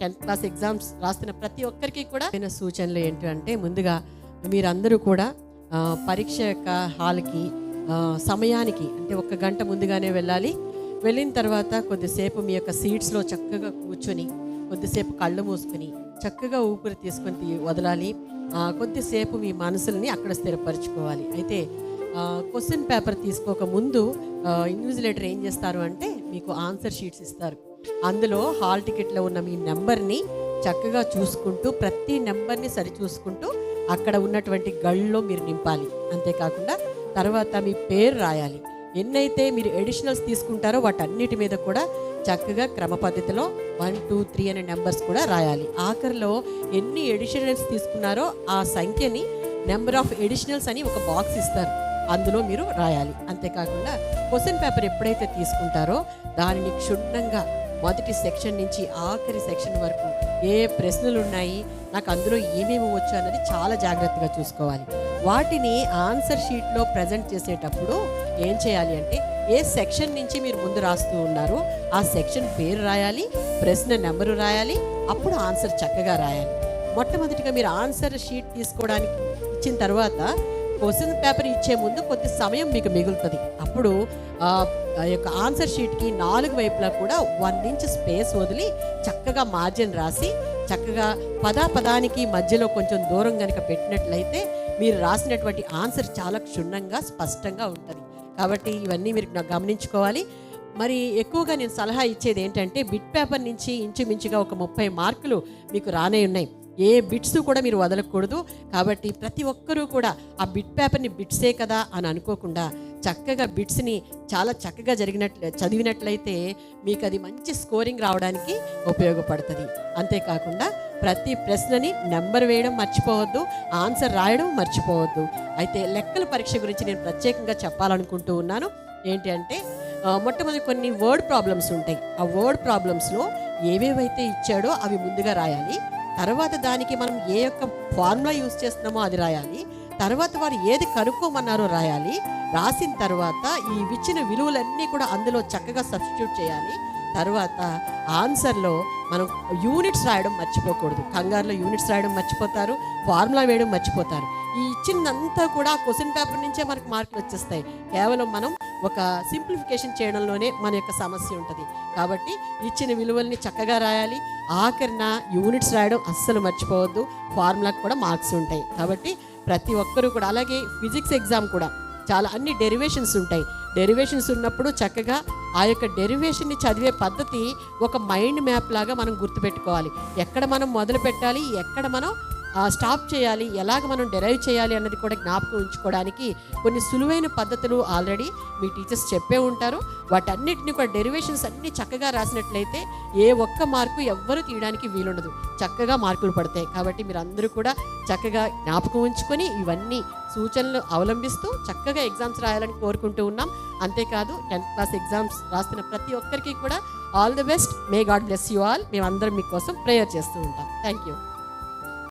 10th class exams రాస్తున్న ప్రతి ఒక్కరికి కూడా సూచనలు ఏంటంటే, ముందుగా మీరందరూ కూడా పరీక్ష యొక్క హాల్కి సమయానికి అంటే 1 గంట ముందుగానే వెళ్ళాలి. వెళ్ళిన తర్వాత కొద్దిసేపు మీ యొక్క సీట్స్లో చక్కగా కూర్చొని కొద్దిసేపు కళ్ళు మూసుకొని చక్కగా ఊపిరి తీసుకొని వదలాలి. కొద్దిసేపు మీ మనసుల్ని అక్కడ స్థిరపరచుకోవాలి. అయితే క్వశ్చన్ పేపర్ తీసుకోక ముందు ఇన్విజిలేటర్ ఏం చేస్తారు అంటే మీకు ఆన్సర్ షీట్స్ ఇస్తారు. అందులో హాల్ టికెట్లో ఉన్న మీ నెంబర్ని చక్కగా చూసుకుంటూ ప్రతి నెంబర్ని సరి చూసుకుంటూ అక్కడ ఉన్నటువంటి గళ్ళలో మీరు నింపాలి. అంతేకాకుండా తర్వాత మీ పేరు రాయాలి. ఎన్నైతే మీరు ఎడిషనల్స్ తీసుకుంటారో వాటన్నిటి మీద కూడా చక్కగా క్రమ పద్ధతిలో 1, 2, 3 అనే నెంబర్స్ కూడా రాయాలి. ఆఖరిలో ఎన్ని ఎడిషనల్స్ తీసుకున్నారో ఆ సంఖ్యని నెంబర్ ఆఫ్ ఎడిషనల్స్ అని ఒక బాక్స్ ఇస్తారు, అందులో మీరు రాయాలి. అంతేకాకుండా క్వశ్చన్ పేపర్ ఎప్పుడైతే తీసుకుంటారో దానిని క్షుణ్ణంగా మొదటి సెక్షన్ నుంచి ఆఖరి సెక్షన్ వరకు ఏ ప్రశ్నలు ఉన్నాయి, నాకు అందులో ఏమేమి వచ్చు అన్నది చాలా జాగ్రత్తగా చూసుకోవాలి. వాటిని ఆన్సర్ షీట్లో ప్రజెంట్ చేసేటప్పుడు ఏం చేయాలి అంటే, ఏ సెక్షన్ నుంచి మీరు ముందు రాస్తూ ఉన్నారో ఆ సెక్షన్ పేరు రాయాలి, ప్రశ్న నెంబరు రాయాలి, అప్పుడు ఆన్సర్ చక్కగా రాయాలి. మొట్టమొదటిగా మీరు ఆన్సర్ షీట్ తీసుకోవడానికి ఇచ్చిన తర్వాత క్వశ్చన్ పేపర్ ఇచ్చే ముందు కొద్ది సమయం మీకు మిగులుతుంది. అప్పుడు ఆ యొక్క ఆన్సర్ షీట్కి 4 వైపులా కూడా 1 ఇంచ్ స్పేస్ వదిలి చక్కగా మార్జిన్ రాసి చక్కగా పదానికి మధ్యలో కొంచెం దూరం కనుక పెట్టినట్లయితే మీరు రాసినటువంటి ఆన్సర్ చాలా క్షుణ్ణంగా స్పష్టంగా ఉంటుంది. కాబట్టి ఇవన్నీ మీరు గమనించుకోవాలి. మరి ఎక్కువగా నేను సలహా ఇచ్చేది ఏంటంటే, బిట్ పేపర్ నుంచి ఇంచుమించుగా ఒక 30 మార్కులు మీకు రానే ఉన్నాయి. ఏ బిట్స్ కూడా మీరు వదలకూడదు. కాబట్టి ప్రతి ఒక్కరూ కూడా ఆ బిట్ పేపర్ని బిట్సే కదా అని అనుకోకుండా చక్కగా బిట్స్ని చాలా చక్కగా చదివినట్లయితే మీకు అది మంచి స్కోరింగ్ రావడానికి ఉపయోగపడుతుంది. అంతేకాకుండా ప్రతి ప్రశ్నని నెంబర్ వేయడం మర్చిపోవద్దు, ఆన్సర్ రాయడం మర్చిపోవద్దు. అయితే లెక్కల పరీక్ష గురించి నేను ప్రత్యేకంగా చెప్పాలనుకుంటూ ఉన్నాను. ఏంటి అంటే, మొట్టమొదటి కొన్ని వర్డ్ ప్రాబ్లమ్స్ ఉంటాయి. ఆ వర్డ్ ప్రాబ్లమ్స్లో ఏవేవైతే ఇచ్చాడో అవి ముందుగా రాయాలి. తర్వాత దానికి మనం ఏ యొక్క ఫార్ములా యూజ్ చేస్తున్నామో అది రాయాలి. తర్వాత వారు ఏది కనుక్కోమన్నారో రాయాలి. రాసిన తర్వాత ఈ ఇచ్చిన విలువలన్నీ కూడా అందులో చక్కగా సబ్స్టిట్యూట్ చేయాలి. తర్వాత ఆన్సర్లో మనం యూనిట్స్ రాయడం మర్చిపోకూడదు. కంగారులో యూనిట్స్ రాయడం మర్చిపోతారు, ఫార్ములా వేయడం మర్చిపోతారు. ఈ ఇచ్చిందంతా కూడా క్వశ్చన్ పేపర్ నుంచే మనకు మార్కులు వచ్చేస్తాయి. కేవలం మనం ఒక సింప్లిఫికేషన్ చేయడంలోనే మన యొక్క సమస్య ఉంటుంది. కాబట్టి ఇచ్చిన విలువల్ని చక్కగా రాయాలి. ఆఖరిన యూనిట్స్ రాయడం అస్సలు మర్చిపోవద్దు. ఫార్ములాకి కూడా మార్క్స్ ఉంటాయి. కాబట్టి ప్రతి ఒక్కరూ కూడా, అలాగే ఫిజిక్స్ ఎగ్జామ్ కూడా చాలా అన్ని డెరివేషన్స్ ఉంటాయి. డెరివేషన్స్ ఉన్నప్పుడు చక్కగా ఆ యొక్క డెరివేషన్ని చదివే పద్ధతి ఒక మైండ్ మ్యాప్ లాగా మనం గుర్తుపెట్టుకోవాలి. ఎక్కడ మనం మొదలు పెట్టాలి, ఎక్కడ మనం స్టాప్ చేయాలి, ఎలాగ మనం డెరైవ్ చేయాలి అన్నది కూడా జ్ఞాపకం ఉంచుకోవడానికి కొన్ని సులువైన పద్ధతులు ఆల్రెడీ మీ టీచర్స్ చెప్పే ఉంటారు. వాటన్నిటిని కూడా డెరివేషన్స్ అన్నీ చక్కగా రాసినట్లయితే ఏ ఒక్క మార్కు ఎవ్వరూ తీయడానికి వీలుండదు, చక్కగా మార్కులు పడతాయి. కాబట్టి మీరు అందరూ కూడా చక్కగా జ్ఞాపకం ఉంచుకొని ఇవన్నీ సూచనలు అవలంబిస్తూ చక్కగా ఎగ్జామ్స్ రాయాలని కోరుకుంటూ ఉన్నాం. అంతేకాదు 10th క్లాస్ ఎగ్జామ్స్ రాస్తున్న ప్రతి ఒక్కరికి కూడా all the best. May God bless you all. మేమందరం మీకోసం ప్రేయర్ చేస్తూ ఉంటాం. Thank you.